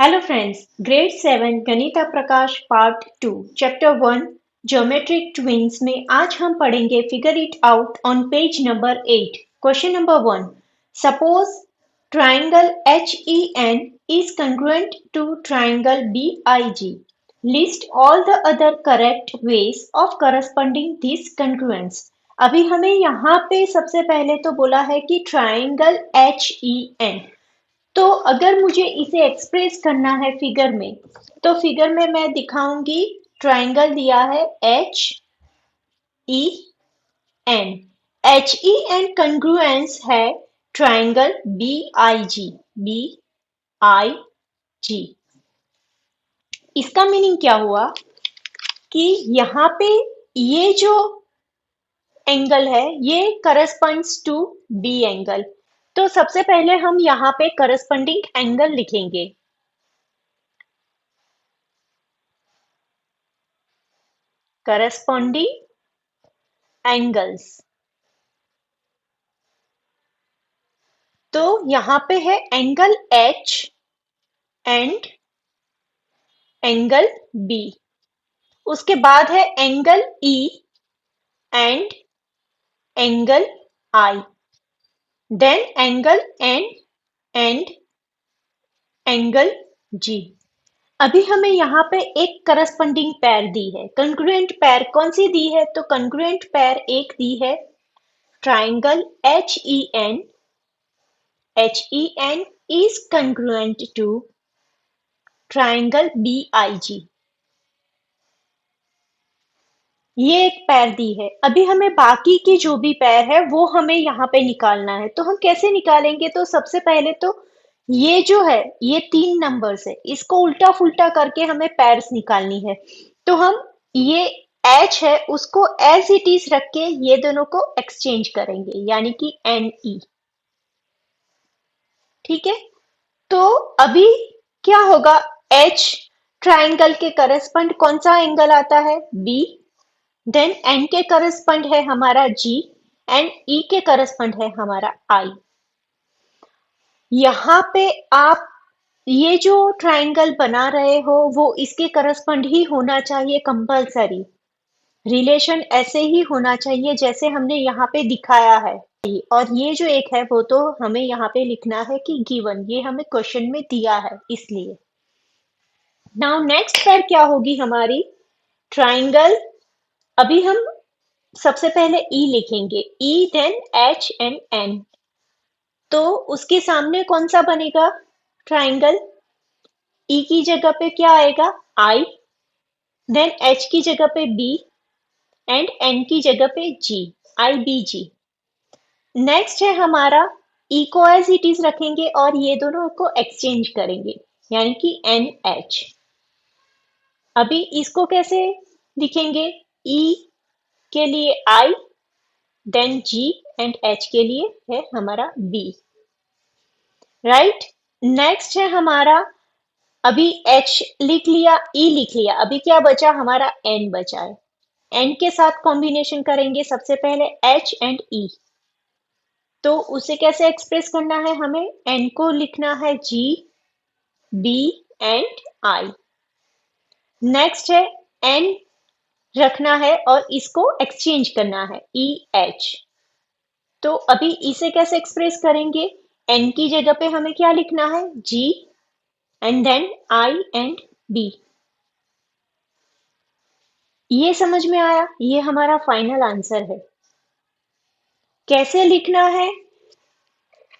Hello friends, Grade 7 गणिता प्रकाश part 2 chapter 1 geometric twins में आज हम पढ़ेंगे figure it out on page number 8। Question number 1, suppose triangle HEN is congruent to triangle BIG. List all the other correct ways of corresponding this congruence. अभी हमें यहाँ पे सबसे पहले तो बोला है कि ट्राइंगल HEN, तो अगर मुझे इसे एक्सप्रेस करना है फिगर में, तो फिगर में मैं दिखाऊंगी ट्राइंगल दिया है HEN। HEN कंग्रुएंस है ट्राइंगल BIG। इसका मीनिंग क्या हुआ कि यहाँ पे ये जो एंगल है ये करस्पॉन्ड्स टू B एंगल। तो सबसे पहले हम यहाँ पे करस्पॉन्डिंग एंगल लिखेंगे। करस्पॉन्डिंग एंगल्स, तो यहाँ पे है angle H and angle B, उसके बाद है angle E and angle I, then angle N and angle G। अभी हमें यहाँ पे एक करस्पॉन्डिंग पैर दी है। कंग्रुएंट पैर कौन सी दी है? तो कंग्रुएंट पैर एक दी है triangle HEN। HEN is congruent to triangle BIG। ये एक पैर दी है। अभी हमें बाकी की जो भी पैर है वो हमें यहाँ पे निकालना है। तो हम कैसे निकालेंगे? तो सबसे पहले तो ये जो है ये 3 नंबर्स है, इसको उल्टा फुल्टा करके हमें पैर्स निकालनी है। तो हम ये H है उसको एज इट इज रख के ये दोनों को एक्सचेंज करेंगे, यानी कि NE। ठीक है, तो अभी क्या होगा? H ट्राइंगल के करस्पॉन्ड कौन सा एंगल आता है? B। देन N के करस्पॉन्ड है हमारा G एंड E के करस्पॉन्ड है हमारा I। यहाँ पे आप ये जो ट्राइंगल बना रहे हो वो इसके करस्पॉन्ड ही होना चाहिए, कंपलसरी। रिलेशन ऐसे ही होना चाहिए जैसे हमने यहाँ पे दिखाया है। और ये जो एक है वो तो हमें यहाँ पे लिखना है कि गिवन, ये हमें क्वेश्चन में दिया है इसलिए। नाउ नेक्स्ट पैर क्या होगी हमारी? ट्राइंगल, अभी हम सबसे पहले E लिखेंगे, E then H and N। तो उसके सामने कौन सा बनेगा ट्राइंगल? E की जगह पे क्या आएगा? I, देन H की जगह पे B एंड N की जगह पे G, IBG। नेक्स्ट है हमारा E को एज इट इज रखेंगे और ये दोनों को एक्सचेंज करेंगे, यानी कि NH। अभी इसको कैसे लिखेंगे? E के लिए I, then G and H के लिए है हमारा B। राइट, नेक्स्ट है हमारा, अभी H लिख लिया, E लिख लिया, अभी क्या बचा? हमारा N बचा है। N के साथ कॉम्बिनेशन करेंगे सबसे पहले H एंड E। तो उसे कैसे एक्सप्रेस करना है? हमें N को लिखना है G, B and I। Next है N रखना है और इसको एक्सचेंज करना है EH। तो अभी इसे कैसे एक्सप्रेस करेंगे? N की जगह पे हमें क्या लिखना है? G and then I and B। ये समझ में आया? ये हमारा फाइनल आंसर है। कैसे लिखना है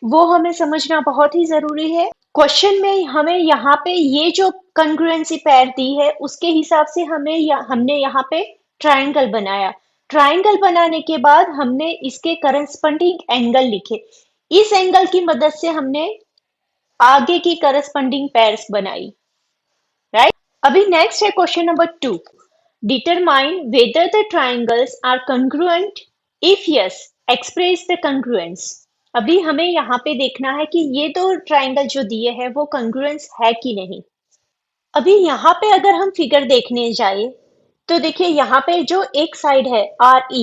वो हमें समझना बहुत ही जरूरी है। क्वेश्चन में हमें यहाँ पे ये जो कंग्रुएंसी पैर दी है उसके हिसाब से हमने यहाँ पे ट्राइंगल बनाया। ट्राइंगल बनाने के बाद हमने इसके करस्पॉन्डिंग एंगल लिखे। इस एंगल की मदद से हमने आगे की करस्पॉन्डिंग पैर्स बनाई। राइट, अभी नेक्स्ट है question number 2। Determine whether the triangles are congruent, if yes express the congruence. अभी हमें यहाँ पे देखना है कि ये दो ट्राइंगल जो दिए हैं वो कंग्रुएंस है कि नहीं। अभी यहाँ पे अगर हम फिगर देखने जाए तो देखिए यहाँ पे जो एक साइड है RE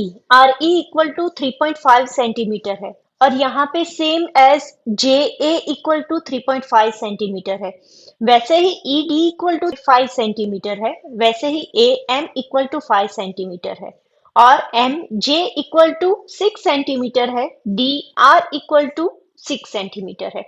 इक्वल टू 3.5 सेंटीमीटर है और यहाँ पे same as J A equal to 3.5 centimetre है, वैसे ही E D equal to 5 centimetre है, वैसे ही A M equal to 5 centimetre है, और M J equal to 6 centimetre है, D R equal to 6 centimetre है।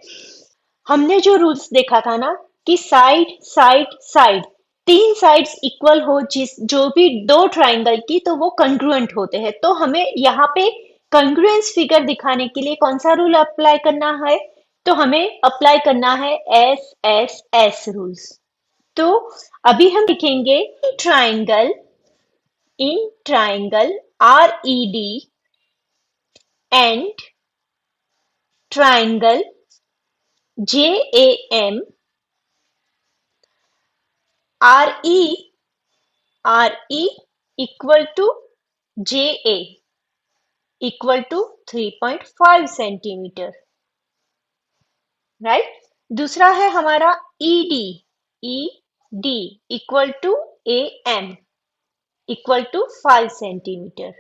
हमने जो रूल्स देखा था ना कि साइड साइड साइड, तीन साइड्स इक्वल हो जिस जो भी दो ट्राइंगल की, तो वो कंग्रुएंट होते हैं। तो हमें यहाँ पे कंग्रुएंस फिगर दिखाने के लिए कौन सा रूल अप्लाई करना है? तो हमें अप्लाई करना है एस एस एस रूल्स। तो अभी हम लिखेंगे in triangle R E D and triangle J A M R E equal to J A equal to 3.5 centimetre, right. दूसरा है हमारा E D equal to A M equal to 5 centimetre,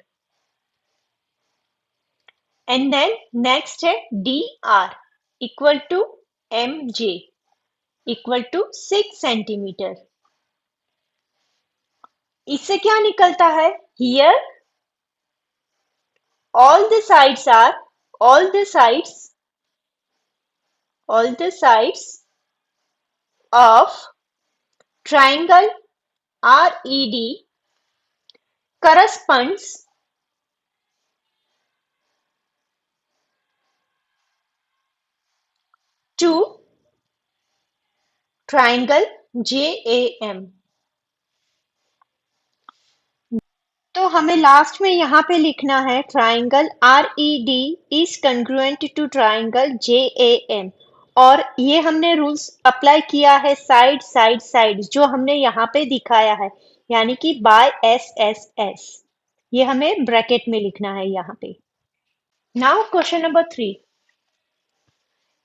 and then next है D R equal to M J equal to 6 centimetre. इससे क्या निकलता है? Here all the sides are all the sides of triangle RED corresponds to triangle JAM। तो हमें last में यहाँ पे लिखना है triangle RED is congruent to triangle JAM, और ये हमने रूल्स अप्लाई किया है साइड साइड साइड, जो हमने यहाँ पे दिखाया है, यानी कि बाय एस एस एस। ये हमें ब्रैकेट में लिखना है यहाँ पे। Now question number 3,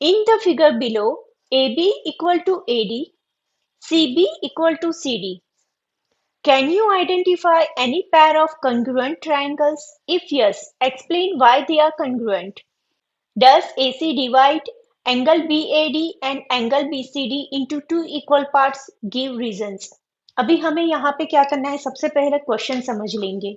in the figure below AB equal to AD, CB equal to CD, can you identify any pair of congruent triangles? If yes, explain why they are congruent. Does AC divide angle BAD and angle BCD into two equal parts? Give reasons. अभी हमें यहाँ पे क्या करना है, सबसे पहले question समझ लेंगे।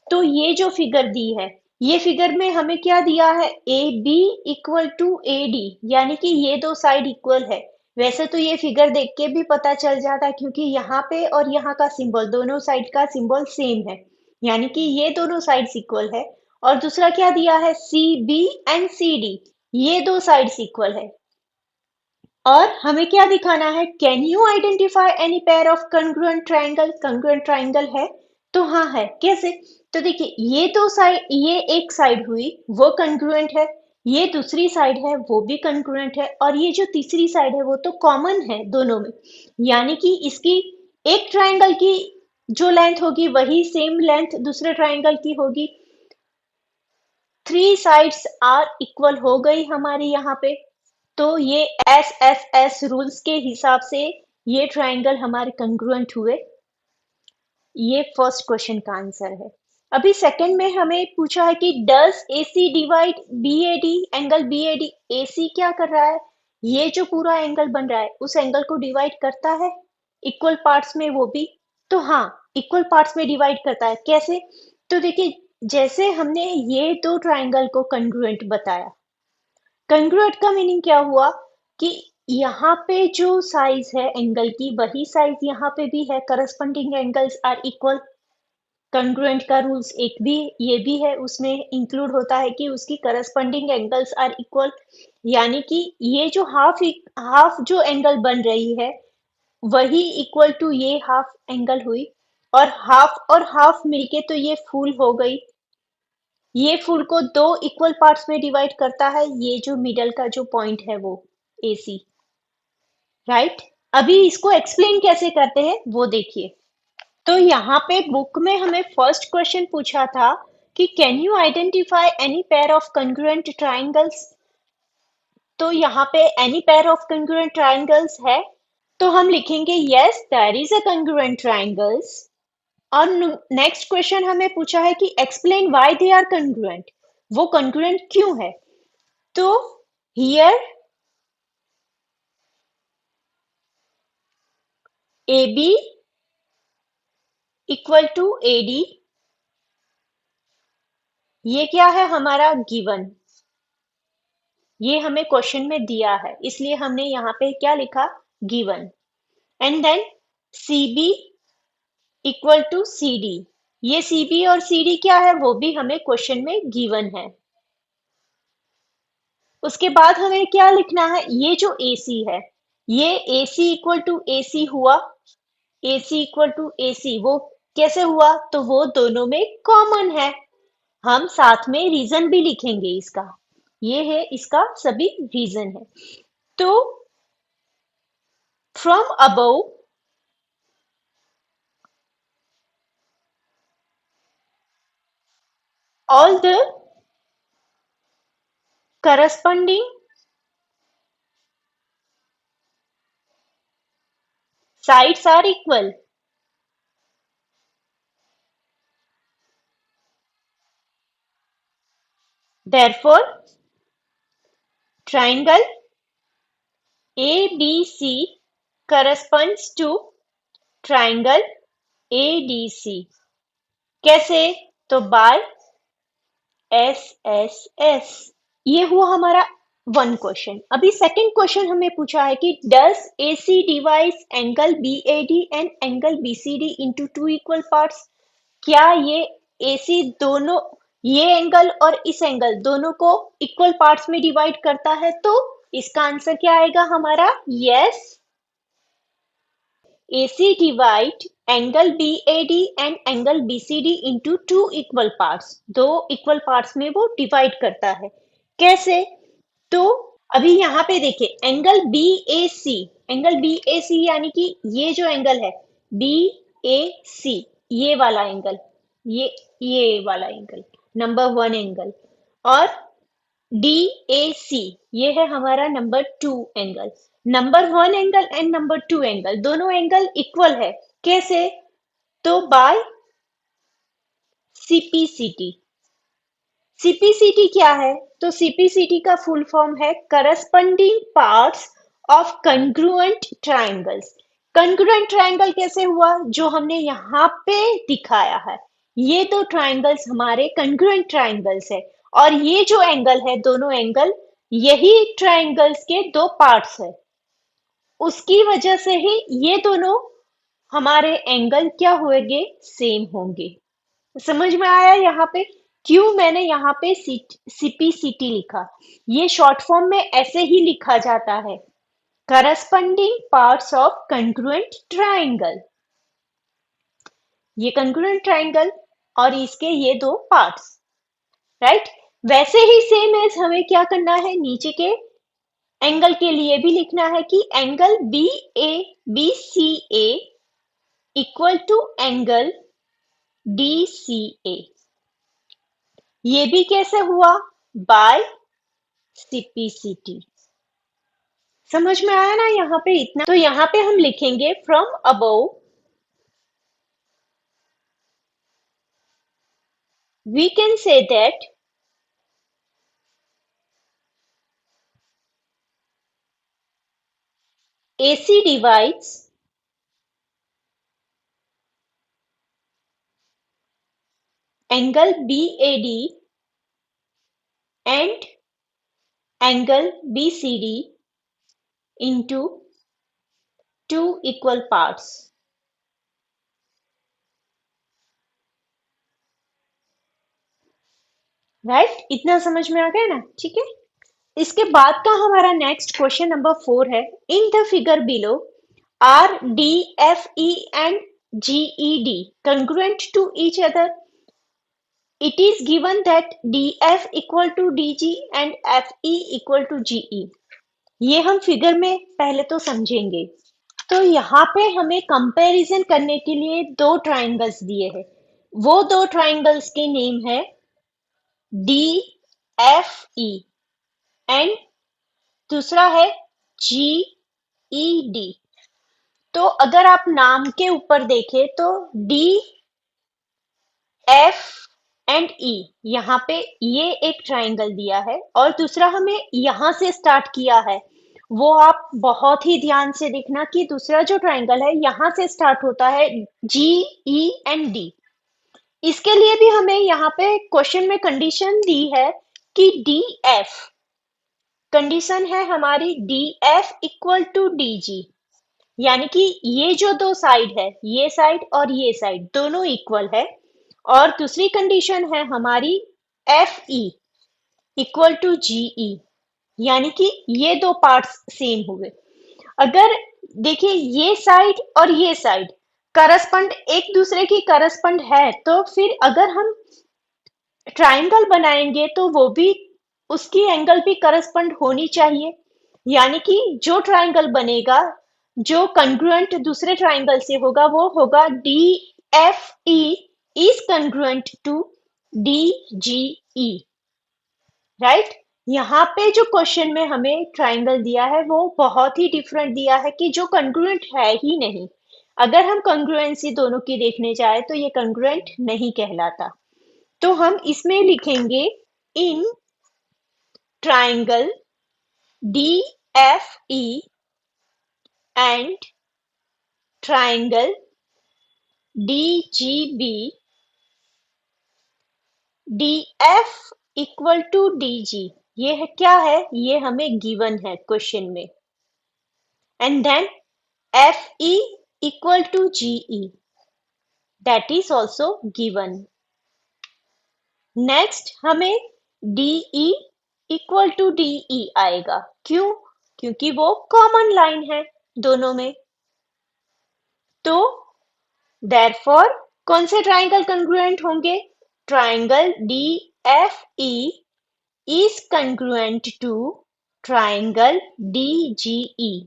तो ये जो फिगर दी है, ये फिगर में हमें क्या दिया है? A B equal to A D, यानी कि ये दो साइड इक्वल है। वैसे तो ये फिगर देख के भी पता चल जाता है, क्योंकि यहाँ पे और यहाँ का सिंबल, दोनों साइड का सिंबल सेम है, यानी कि ये दोनों साइड्स इक्वल है। और दूसरा क्या दिया है? C B and C D, ये दो साइड्स इक्वल है। और हमें क्या दिखाना है? Can you identify any pair of congruent triangle? Congruent triangle है तो हाँ है। कैसे? तो देखिए, ये दो साइड, ये एक साइड हुई वो कंग्रुएंट है, ये दूसरी साइड है वो भी कंग्रुएंट है, और ये जो तीसरी साइड है वो तो कॉमन है दोनों में, यानी कि इसकी एक ट्राइंगल की जो लेंथ होगी वही सेम लेंथ दूसरे ट्राइंगल की होगी। थ्री साइड्स आर इक्वल हो गई हमारी यहाँ पे। तो ये एस एस एस रूल्स के हिसाब से ये ट्राइंगल हमारे कंग्रुएंट हुए। ये फर्स्ट क्वेश्चन का आंसर है। अभी सेकंड में हमें पूछा है कि does AC divide BAD, angle BAD, AC क्या कर रहा है? ये जो पूरा एंगल बन रहा है उस एंगल को डिवाइड करता है इक्वल पार्ट्स में, वो भी तो हाँ इक्वल पार्ट्स में डिवाइड करता है। कैसे? तो देखिए, जैसे हमने ये दो ट्राइंगल को कंग्रुएंट बताया, कंग्रुएंट का मीनिंग क्या हुआ कि यहाँ पे जो साइज है एंगल की वही साइज यहाँ पे भी है, corresponding angles are equal. Congruent का रूल्स एक भी ये भी है, उसमें इंक्लूड होता है कि उसकी करस्पॉन्डिंग एंगल्स आर इक्वल, यानी कि ये जो हाफ जो एंगल बन रही है वही इक्वल टू ये हाफ एंगल हुई, और हाफ मिलके तो ये फुल हो गई। ये फुल को दो इक्वल पार्ट्स में डिवाइड करता है, ये जो मिडल का जो पॉइंट है वो AC, राइट। अभी इसको एक्सप्लेन कैसे करते हैं वो देखिए। तो यहाँ पे बुक में हमें फर्स्ट क्वेश्चन पूछा था कि can you identify any pair of congruent triangles. तो यहाँ पे any pair of congruent triangles है, तो हम लिखेंगे yes there is a congruent triangles. और नेक्स्ट क्वेश्चन हमें पूछा है कि explain why they are congruent, वो कंग्रुएंट क्यों है। तो here AB equal to AD, ये क्या है हमारा गिवन, ये हमें क्वेश्चन में दिया है, इसलिए हमने यहाँ पे क्या लिखा, given. And then CB equal to CD, ये CB और CD क्या है वो भी हमें क्वेश्चन में गिवन है। उसके बाद हमें क्या लिखना है, ये जो AC है, ये AC इक्वल टू AC हुआ, AC इक्वल टू AC वो कैसे हुआ, तो वो दोनों में कॉमन है। हम साथ में रीजन भी लिखेंगे इसका, ये है इसका सभी रीजन है। तो from above all the corresponding sides are equal. Therefore, triangle ABC corresponds to triangle ADC. कैसे, तो बाय SSS। ये हुआ हमारा वन क्वेश्चन। अभी सेकंड क्वेश्चन हमें पूछा है कि does AC divides angle BAD and angle BCD into two equal parts. क्या ये AC दोनों, ये एंगल और इस एंगल दोनों को इक्वल पार्ट्स में डिवाइड करता है, तो इसका आंसर क्या आएगा हमारा, yes. AC divide angle BAD and angle BCD into two equal parts, दो इक्वल पार्ट्स में वो डिवाइड करता है। कैसे, तो अभी यहाँ पे देखिए एंगल BAC, एंगल BAC यानी कि ये जो एंगल है BAC, ये वाला एंगल, ये वाला एंगल नंबर वन एंगल, और DAC ये है हमारा number two angle. Number one angle and number two angle दोनों एंगल इक्वल है, कैसे, तो बाय CPCT। CPCT क्या है, तो CPCT का फुल फॉर्म है corresponding parts of congruent triangles. Congruent triangle कैसे हुआ, जो हमने यहाँ पे दिखाया है, ये दो ट्राइंगल्स हमारे कंग्रुएंट ट्राइंगल्स है, और ये जो एंगल है, दोनों एंगल यही ट्राइंगल्स के दो पार्ट्स है, उसकी वजह से ही ये दोनों हमारे एंगल क्या होंगे, सेम होंगे। समझ में आया यहाँ पे क्यों मैंने यहाँ पे CPCT लिखा, ये शॉर्ट फॉर्म में ऐसे ही लिखा जाता है, corresponding parts of congruent triangle. ये कंग्रुएंट ट्राइंगल और इसके ये दो पार्ट्स, राइट। वैसे ही सेम एज हमें क्या करना है, नीचे के एंगल के लिए भी लिखना है कि angle BCA equal to angle DCA। ये भी कैसे हुआ, बाय CPCT। समझ में आया ना यहाँ पे इतना, तो यहाँ पे हम लिखेंगे from above we can say that AC divides angle BAD and angle BCD into two equal parts। Right, इतना समझ में आ गया ना, ठीक है। इसके बाद का हमारा नेक्स्ट क्वेश्चन नंबर 4 है, in the figure below are DFE and GED congruent to each other। It is given that DF equal to DG and FE equal to GE। ये हम फिगर में पहले तो समझेंगे। तो यहाँ पे हमें कंपैरिजन करने के लिए दो ट्राइंगल्स दिए हैं, वो दो ट्राइंगल्स के नेम है DFE एंड दूसरा है GED। तो अगर आप नाम के ऊपर देखें तो DFE एंड ई, यहाँ पे ये एक ट्राइंगल दिया है और दूसरा हमें यहाँ से स्टार्ट किया है। वो आप बहुत ही ध्यान से देखना कि दूसरा जो ट्राइंगल है यहाँ से स्टार्ट होता है, जी, ई एंड डी। इसके लिए भी हमें यहाँ पे क्वेश्चन में कंडीशन दी है कि डी एफ, कंडीशन है हमारी D F equal to D G, यानी कि ये जो दो साइड है, ये साइड और ये साइड दोनों इक्वल है। और दूसरी कंडीशन है हमारी F E equal to G ई, यानी कि ये दो पार्ट्स सेम हुए। अगर देखिए ये साइड और ये साइड करस्पॉन्ड, एक दूसरे की करस्पॉन्ड है, तो फिर अगर हम ट्राइंगल बनाएंगे तो वो भी, उसकी एंगल भी करस्पॉन्ड होनी चाहिए। यानी कि जो ट्राइंगल बनेगा, जो कंग्रुएंट दूसरे ट्राइंगल से होगा, वो होगा D F E is congruent to D G E, right. यहाँ पे जो क्वेश्चन में हमें ट्राइंगल दिया है वो बहुत ही डिफरेंट दिया है कि जो कंग्रुएंट है ही नहीं। अगर हम कंग्रुएंसी दोनों की देखने जाए तो ये कंग्रुएंट नहीं कहलाता। तो हम इसमें लिखेंगे in triangle D F E and triangle D G B, D F equal to D G, ये है क्या है, ये हमें गिवन है क्वेश्चन में। And then F E equal to G E, that is also given. Next हमें D E equal to D E आएगा, क्यों, क्योंकि वो कॉमन लाइन है दोनों में। तो देयरफॉर कौन से ट्राइंगल कंग्रुएंट होंगे, triangle D F E is congruent to triangle D G E.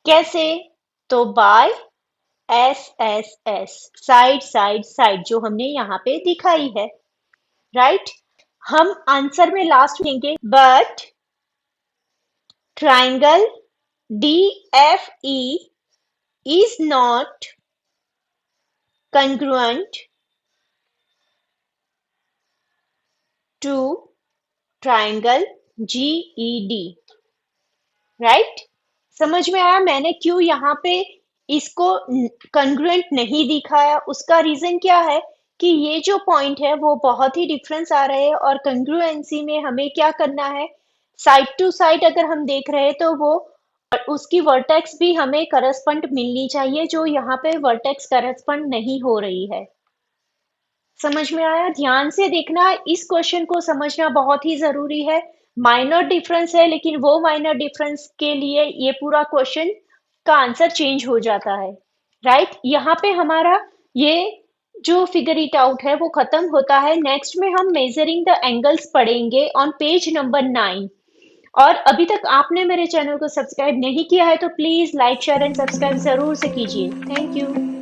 कैसे, तो by S S S, side side side, जो हमने यहाँ पे दिखाई है, राइट। हम आंसर में लास्ट लेंगे, but triangle D F E is not congruent to triangle GED, right. समझ में आया मैंने क्यों यहाँ पे इसको कंग्रुएंट नहीं दिखाया? उसका रीजन क्या है कि ये जो पॉइंट है वो बहुत ही डिफरेंस आ रहे हैं, और कंग्रुएंसी में हमें क्या करना है, साइड टू साइड अगर हम देख रहे हैं तो वो उसकी वर्टेक्स भी हमें करस्पॉन्ड मिलनी चाहिए, जो यहाँ पे वर्टेक्स करस्पॉन्ड नहीं हो रही है। समझ में आया? ध्यान से देखना, इस क्वेश्चन को समझना बहुत ही जरूरी है। माइनर डिफरेंस है, लेकिन वो माइनर डिफरेंस के लिए ये पूरा क्वेश्चन का आंसर चेंज हो जाता है, राइट। यहाँ पे हमारा ये जो फिगर इट आउट है वो खत्म होता है। नेक्स्ट में हम मेजरिंग द एंगल्स पढ़ेंगे ऑन पेज नंबर 9। और अभी तक आपने मेरे चैनल को सब्सक्राइब नहीं किया है तो please like share and subscribe जरूर से कीजिए। Thank you.